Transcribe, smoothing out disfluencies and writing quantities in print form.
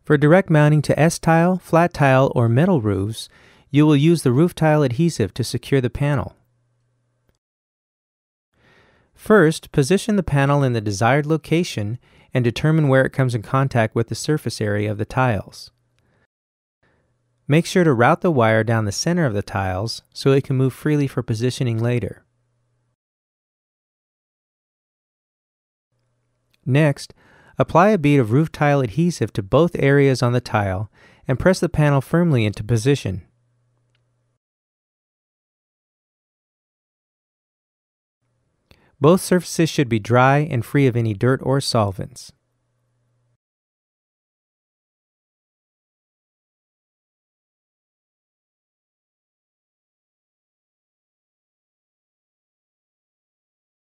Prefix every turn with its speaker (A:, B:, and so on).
A: For direct mounting to S-tile, flat tile, or metal roofs, you will use the roof tile adhesive to secure the panel. First, position the panel in the desired location and determine where it comes in contact with the surface area of the tiles. Make sure to route the wire down the center of the tiles so it can move freely for positioning later. Next, apply a bead of roof tile adhesive to both areas on the tile and press the panel firmly into position. Both surfaces should be dry and free of any dirt or solvents.